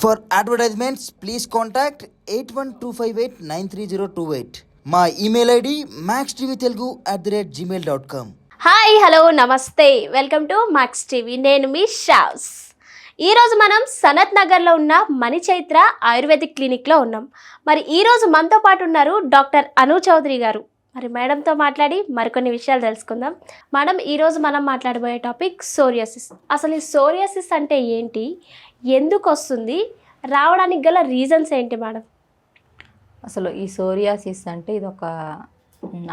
For advertisements, please contact 8125893028. మా email ID maxtvtelugu@gmail.com. Hi hello నమస్తే welcome to max TV. నేను మీ షావ్స్. ఈరోజు మనం సనత్ నగర్లో ఉన్న మణిచైత్ర ఆయుర్వేదిక్ క్లినిక్లో ఉన్నాం. మరి ఈరోజు మనతో పాటు ఉన్నారు డాక్టర్ అను చౌదరి గారు. మరి మేడంతో మాట్లాడి మరికొన్ని విషయాలు తెలుసుకుందాం. మేడం, ఈరోజు మనం మాట్లాడబోయే టాపిక్ సోరియాసిస్. అసలు ఈ సోరియాసిస్ అంటే ఏంటి, ఎందుకు వస్తుంది, రావడానికి గల రీజన్స్ ఏంటి మేడం? అసలు ఈ సోరియాసిస్ అంటే ఇది ఒక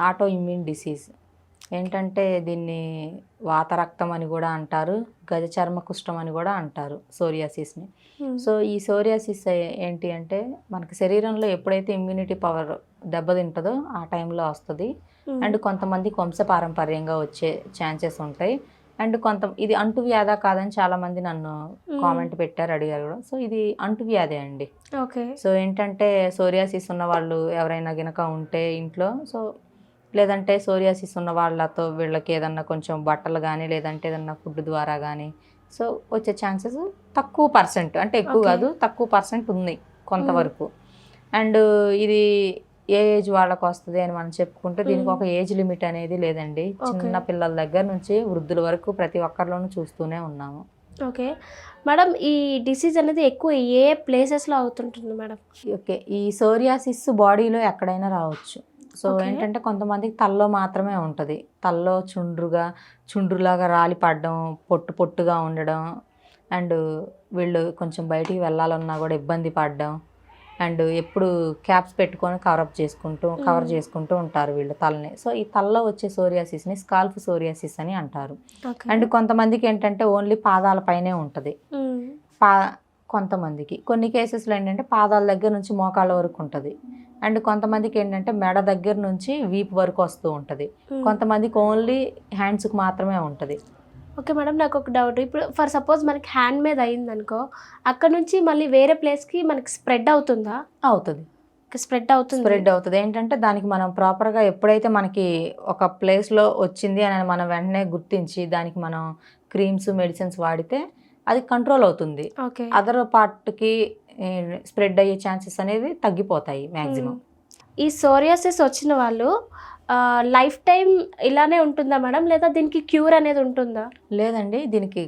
ఆటో ఇమ్యూన్ డిసీజ్. ఏంటంటే దీన్ని వాతరక్తం అని కూడా అంటారు, గజ చర్మ కుష్ఠం అని కూడా అంటారు సోరియాసిస్ని. సో ఈ సోరియాసిస్ ఏంటి అంటే మనకి శరీరంలో ఎప్పుడైతే ఇమ్యూనిటీ పవర్ దెబ్బతింటుందో ఆ టైంలో వస్తుంది. అండ్ కొంతమందికి వంశపారంపర్యంగా వచ్చే ఛాన్సెస్ ఉంటాయి. అండ్ ఇది అంటువ్యాధా కాదని చాలామంది నన్ను కామెంట్ పెట్టారు, అడిగారు కూడా. సో ఇది అంటువ్యాధే అండి. ఓకే. సో ఏంటంటే సోరియాసిస్ ఉన్న వాళ్ళు ఎవరైనా గనక ఉంటే ఇంట్లో, సో లేదంటే సోరియాసిస్ ఉన్న వాళ్ళతో వీళ్ళకి ఏదన్నా కొంచెం బట్టలు కానీ లేదంటే ఏదన్నా ఫుడ్ ద్వారా కానీ సో వచ్చే ఛాన్సెస్ తక్కువ పర్సెంట్, అంటే ఎక్కువ కాదు తక్కువ పర్సెంట్ ఉంది కొంతవరకు. అండ్ ఇది ఏ ఏజ్ వాళ్ళకు వస్తుంది అని మనం చెప్పుకుంటే దీనికి ఒక ఏజ్ లిమిట్ అనేది లేదండి. చిన్న పిల్లల దగ్గర నుంచి వృద్ధుల వరకు ప్రతి ఒక్కరిలోనూ చూస్తూనే ఉన్నాము. ఓకే మేడం, ఈ డిసీజ్ అనేది ఎక్కువ ఏ ప్లేసెస్లో అవుతుంటుంది మేడం? ఓకే, ఈ సోరియాసిస్ బాడీలో ఎక్కడైనా రావచ్చు. సో ఏంటంటే కొంతమందికి తలలో మాత్రమే ఉంటుంది. తలలో చుండ్రులాగా రాలి పడడం, పొట్టుగా ఉండడం, అండ్ వీళ్ళు కొంచెం బయటికి వెళ్ళాలన్నా కూడా ఇబ్బంది పడడం, అండ్ ఎప్పుడు క్యాప్స్ పెట్టుకొని కవర్ చేసుకుంటూ ఉంటారు వీళ్ళు తలని. సో ఈ తలలో వచ్చే సోరియాసిస్ని స్కాల్ఫ్ సోరియాసిస్ అని అంటారు. అండ్ కొంతమందికి ఏంటంటే ఓన్లీ పాదాల పైనే ఉంటుంది. కొంతమందికి కొన్ని కేసెస్లో ఏంటంటే పాదాల దగ్గర నుంచి మోకాళ్ళ వరకు ఉంటుంది. అండ్ కొంతమందికి ఏంటంటే మెడ దగ్గర నుంచి వీపు వరకు వస్తూ ఉంటుంది. కొంతమందికి ఓన్లీ హ్యాండ్స్కి మాత్రమే ఉంటుంది. ఓకే మేడం, నాకు ఒక డౌట్. ఇప్పుడు ఫర్ సపోజ్ మనకి హ్యాండ్ మీద అయింది అనుకో, అక్కడ నుంచి మళ్ళీ వేరే ప్లేస్కి మనకి స్ప్రెడ్ అవుతుందా? అవుతుంది, స్ప్రెడ్ అవుతుంది. ఏంటంటే దానికి మనం ప్రాపర్గా ఎప్పుడైతే మనకి ఒక ప్లేస్లో వచ్చింది అని మనం వెంటనే గుర్తించి దానికి మనం క్రీమ్స్ మెడిసిన్స్ వాడితే అది కంట్రోల్ అవుతుంది. అదర్ పార్ట్కి స్ప్రెడ్ అయ్యే ఛాన్సెస్ అనేది తగ్గిపోతాయి మ్యాక్సిమం. ఈ సోరియాసిస్ వచ్చిన వాళ్ళు లైఫ్ టైం ఇలానే ఉంటుందా మేడం, లేదా దీనికి క్యూర్ అనేది ఉంటుందా? లేదండి, దీనికి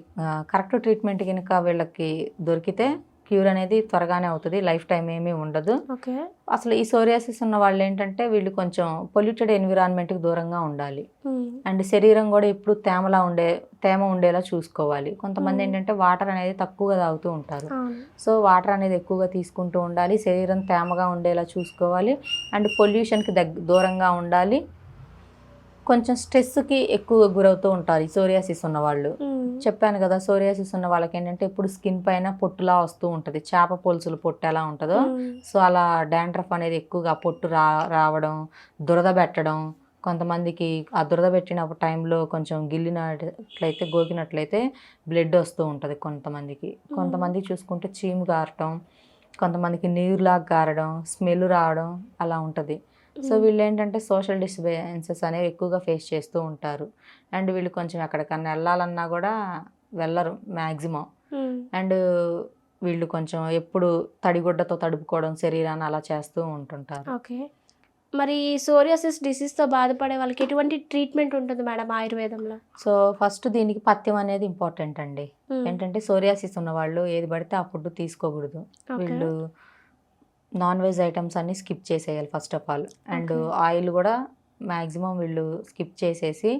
కరెక్ట్ ట్రీట్మెంట్ కనుక వీళ్ళకి దొరికితే క్యూర్ అనేది త్వరగానే అవుతుంది, లైఫ్ టైం ఏమీ ఉండదు. ఓకే. అసలు ఈ సోరియాసిస్ ఉన్న వాళ్ళు ఏంటంటే వీళ్ళు కొంచెం పొల్యూటెడ్ ఎన్విరాన్మెంట్కి దూరంగా ఉండాలి. అండ్ శరీరం కూడా ఎప్పుడు తేమ ఉండేలా చూసుకోవాలి. కొంతమంది ఏంటంటే వాటర్ అనేది తక్కువగా తాగుతూ ఉంటారు. సో వాటర్ అనేది ఎక్కువగా తీసుకుంటూ ఉండాలి, శరీరం తేమగా ఉండేలా చూసుకోవాలి, అండ్ పొల్యూషన్కి దూరంగా ఉండాలి. కొంచెం స్ట్రెస్కి ఎక్కువగా గురవుతూ ఉంటారు ఈ సోరియాసిస్ ఉన్న వాళ్ళు. చెప్పాను కదా, సోరియాసిస్ ఉన్న వాళ్ళకి ఏంటంటే ఇప్పుడు స్కిన్ పైన పొట్టులా వస్తూ ఉంటుంది, చేప పొలుసులు పొట్టు ఎలా ఉంటుందో సో అలా డాండ్రఫ్ అనేది ఎక్కువగా పొట్టు రావడం, దురద పెట్టడం. కొంతమందికి ఆ దురద పెట్టిన టైంలో కొంచెం గిల్లినట్లయితే గోకినట్లయితే బ్లడ్ వస్తూ ఉంటుంది. కొంతమందికి చూసుకుంటే చీము గారటం, కొంతమందికి నీరులాగా గారడం, స్మెల్ రావడం అలా ఉంటుంది. సో వీళ్ళు ఏంటంటే సోషల్ డిస్టర్బెన్సెస్ అనేవి ఎక్కువగా ఫేస్ చేస్తూ ఉంటారు. అండ్ వీళ్ళు కొంచెం ఎక్కడికన్నా వెళ్ళాలన్నా కూడా వెళ్ళరు మ్యాక్సిమం. అండ్ వీళ్ళు కొంచెం ఎప్పుడు తడిగుడ్డతో తడుపుకోవడం శరీరాన్ని అలా చేస్తూ ఉంటుంటారు. ఓకే. మరి సోరియాసిస్ డిసీజ్తో బాధపడే వాళ్ళకి ఎటువంటి ట్రీట్మెంట్ ఉంటుంది మేడం ఆయుర్వేదంలో? సో ఫస్ట్ దీనికి పథ్యం అనేది ఇంపార్టెంట్ అండి. ఏంటంటే సోరియాసిస్ ఉన్న వాళ్ళు ఏది పడితే ఆ ఫుడ్ తీసుకోకూడదు. వీళ్ళు నాన్ వెజ్ ఐటమ్స్ అన్నీ స్కిప్ చేసేయాలి first of all. And oil కూడా మ్యాక్సిమం వీళ్ళు స్కిప్ చేసేసి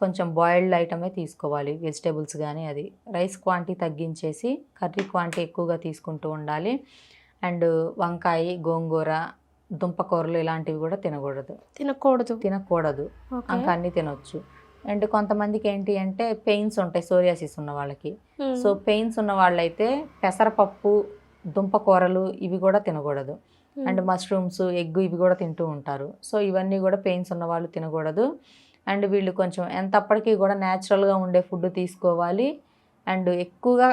కొంచెం బాయిల్డ్ ఐటమే తీసుకోవాలి, వెజిటేబుల్స్ కానీ. అది రైస్ క్వాంటిటీ తగ్గించేసి కర్రీ క్వాంటిటీ ఎక్కువగా తీసుకుంటూ ఉండాలి. అండ్ వంకాయ, గోంగూర, దుంపకూరలు ఇలాంటివి కూడా తినకూడదు. ఇంకా అన్నీ తినొచ్చు. అండ్ కొంతమందికి ఏంటి అంటే పెయిన్స్ ఉంటాయి సోరియాసిస్ ఉన్న వాళ్ళకి. సో పెయిన్స్ ఉన్న వాళ్ళైతే పెసరపప్పు, దుంపకూరలు ఇవి కూడా తినకూడదు. అండ్ మష్రూమ్స్, ఎగ్ ఇవి కూడా తింటూ ఉంటారు. సో ఇవన్నీ కూడా పెయిన్స్ ఉన్న వాళ్ళు తినకూడదు. అండ్ వీళ్ళు కొంచెం ఎంతప్పటికీ కూడా న్యాచురల్గా ఉండే ఫుడ్ తీసుకోవాలి. అండ్ ఎక్కువగా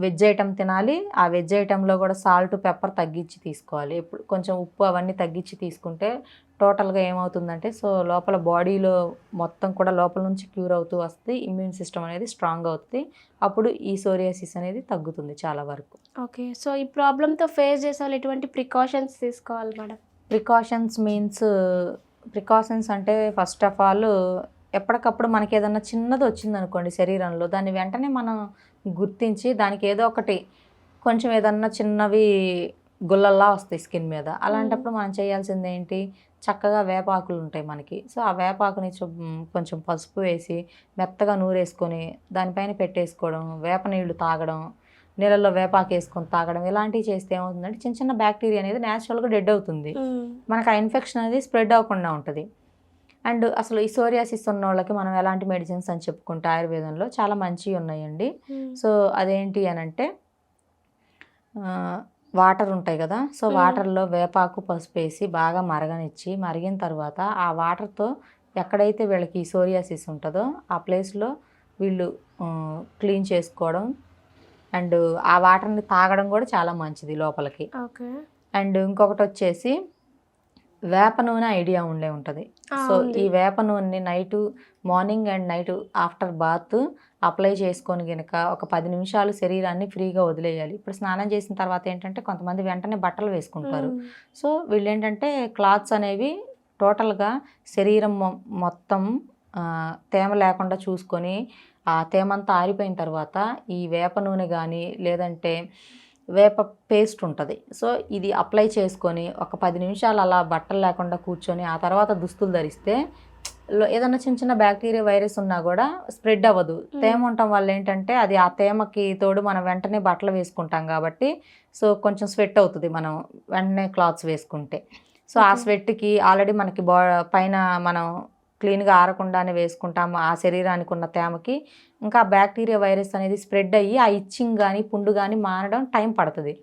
వెజ్ ఐటమ్ తినాలి. ఆ వెజ్ ఐటెంలో కూడా సాల్ట్ పెప్పర్ తగ్గించి తీసుకోవాలి. ఎప్పుడు కొంచెం ఉప్పు అవన్నీ తగ్గించి తీసుకుంటే టోటల్గా ఏమవుతుందంటే సో లోపల బాడీలో మొత్తం కూడా లోపల నుంచి క్యూర్ అవుతూ వస్తుంది. ఇమ్యూన్ సిస్టమ్ అనేది స్ట్రాంగ్ అవుతుంది. అప్పుడు ఈ సోరియాసిస్ అనేది తగ్గుతుంది చాలా వరకు. ఓకే. సో ఈ ప్రాబ్లంతో ఫేస్ చేసే వాళ్ళు ఎటువంటి ప్రికాషన్స్ తీసుకోవాలి మేడం? ప్రికాషన్స్ అంటే ఫస్ట్ ఆఫ్ ఆల్ ఎప్పటికప్పుడు మనకి ఏదన్నా చిన్నది వచ్చిందనుకోండి శరీరంలో, దాన్ని వెంటనే మనం గుర్తించి దానికి ఏదో ఒకటి కొంచెం ఏదన్నా చిన్నవి గుల్లల్లా వస్తాయి స్కిన్ మీద. అలాంటప్పుడు మనం చేయాల్సింది ఏంటి, చక్కగా వేపాకులు ఉంటాయి మనకి. సో ఆ వేపాకుని కొంచెం పసుపు వేసి మెత్తగా నూరేసుకొని దానిపైన పెట్టేసుకోవడం, వేప నీళ్లు తాగడం, నీళ్ళల్లో వేపాకు వేసుకొని తాగడం, ఇలాంటివి చేస్తే ఏమవుతుందంటే చిన్న చిన్న బ్యాక్టీరియా అనేది న్యాచురల్గా డెడ్ అవుతుంది. మనకు ఆ ఇన్ఫెక్షన్ అనేది స్ప్రెడ్ అవ్వకుండా ఉంటుంది. అండ్ అసలు ఈ సోరియాసిస్ ఉన్న వాళ్ళకి మనం ఎలాంటి మెడిసిన్స్ అని చెప్పుకుంటే ఆయుర్వేదంలో చాలా మంచివి ఉన్నాయండి. సో అదేంటి అని అంటే వాటర్ ఉంటాయి కదా, సో వాటర్లో వేపాకు పసుపు వేసి బాగా మరగనిచ్చి, మరిగిన తర్వాత ఆ వాటర్తో ఎక్కడైతే వీళ్ళకి సోరియాసిస్ ఉంటుందో ఆ ప్లేస్లో వీళ్ళు క్లీన్ చేసుకోవడం అండ్ ఆ వాటర్ని తాగడం కూడా చాలా మంచిది లోపలికి. ఓకే. అండ్ ఇంకొకటి వచ్చేసి వేప నూనె ఐడియా ఉంటుంది. సో ఈ వేప నూనెని morning and night after bath apply చేసుకొని కనుక ఒక 10 నిమిషాలు శరీరాన్ని ఫ్రీగా వదిలేయాలి. ఇప్పుడు స్నానం చేసిన తర్వాత ఏంటంటే కొంతమంది వెంటనే బట్టలు వేసుకుంటారు. సో వీళ్ళు ఏంటంటే క్లాత్స్ అనేవి టోటల్గా శరీరం మొత్తం తేమ లేకుండా చూసుకొని ఆ తేమంతా ఆరిపోయిన తర్వాత ఈ వేప నూనె కానీ లేదంటే వేప పేస్ట్ ఉంటుంది. సో ఇది అప్లై చేసుకొని ఒక 10 నిమిషాలు అలా బట్టలు లేకుండా కూర్చొని ఆ తర్వాత దుస్తులు ధరిస్తే ఏదన్నా చిన్న చిన్న బ్యాక్టీరియా వైరస్ ఉన్నా కూడా స్ప్రెడ్ అవ్వదు. తేమ ఉండటం వల్ల ఏంటంటే అది ఆ తేమకి తోడు మనం వెంటనే బట్టలు వేసుకుంటాం కాబట్టి సో కొంచెం స్వెట్ అవుతుంది మనం వెంటనే క్లాత్స్ వేసుకుంటే. సో ఆ స్వెట్కి ఆల్రెడీ మనకి పైన మనం క్లీన్గా ఆరకుండానే వేసుకుంటాము. ఆ శరీరానికి ఉన్న తేమకి ఇంకా బ్యాక్టీరియా వైరస్ అనేది స్ప్రెడ్ అయ్యి ఆ ఇచ్చింగ్ కానీ పుండు కానీ మారడం టైం పడుతుంది.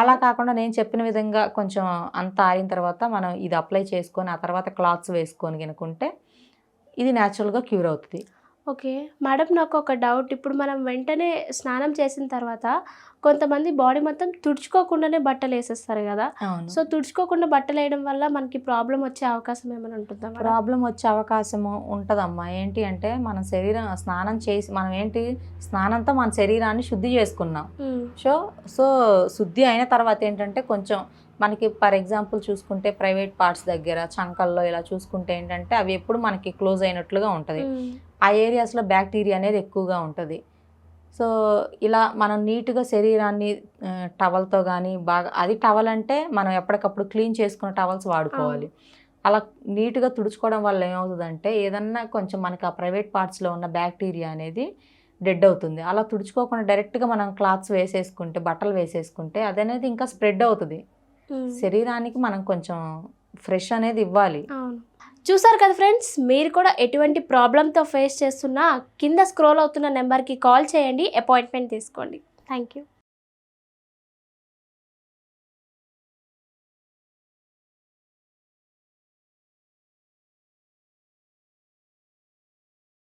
అలా కాకుండా నేను చెప్పిన విధంగా కొంచెం అంత ఆరిన తర్వాత మనం ఇది అప్లై చేసుకొని ఆ తర్వాత క్లాత్స్ వేసుకొని కనుకుంటే ఇది న్యాచురల్గా క్యూర్ అవుతుంది. ఓకే మేడం, నాకు ఒక డౌట్. ఇప్పుడు మనం వెంటనే స్నానం చేసిన తర్వాత కొంతమంది బాడీ మొత్తం తుడుచుకోకుండానే బట్టలు వేసేస్తారు కదా. సో తుడుచుకోకుండా బట్టలు వేయడం వల్ల మనకి ప్రాబ్లం వచ్చే అవకాశం ఏమైనా ఉంటుందా? ప్రాబ్లం వచ్చే అవకాశము ఉంటుందమ్మా. ఏంటి అంటే మన శరీరం స్నానం చేసి మనం స్నానంతో మన శరీరాన్ని శుద్ధి చేసుకున్నాం. సో శుద్ధి అయిన తర్వాత ఏంటంటే కొంచెం మనకి ఫర్ ఎగ్జాంపుల్ చూసుకుంటే ప్రైవేట్ పార్ట్స్ దగ్గర చంకల్లో ఇలా చూసుకుంటే ఏంటంటే అవి ఎప్పుడు మనకి క్లోజ్ అయినట్లుగా ఉంటుంది. ఆ ఏరియాస్లో బ్యాక్టీరియా అనేది ఎక్కువగా ఉంటుంది. సో ఇలా మనం నీట్గా శరీరాన్ని టవల్తో కానీ బాగా, అది టవల్ అంటే మనం ఎప్పటికప్పుడు క్లీన్ చేసుకున్న టవల్స్ వాడుకోవాలి. అలా నీట్గా తుడుచుకోవడం వల్ల ఏమవుతుందంటే ఏదన్నా కొంచెం మనకి ఆ ప్రైవేట్ పార్ట్స్లో ఉన్న బ్యాక్టీరియా అనేది డెడ్ అవుతుంది. అలా తుడుచుకోకుండా డైరెక్ట్గా మనం క్లాత్స్ వేసేసుకుంటే, బట్టలు వేసేసుకుంటే అదనేది ఇంకా స్ప్రెడ్ అవుతుంది. శరీరానికి మనం కొంచెం ఫ్రెష్ అనేది ఇవ్వాలి. చూసారు కదా ఫ్రెండ్స్, మీరు కూడా ఎటువంటి ప్రాబ్లంతో ఫేస్ చేస్తున్నా కింద స్క్రోల్ అవుతున్న నెంబర్కి కాల్ చేయండి, అపాయింట్మెంట్ తీసుకోండి. Thank you.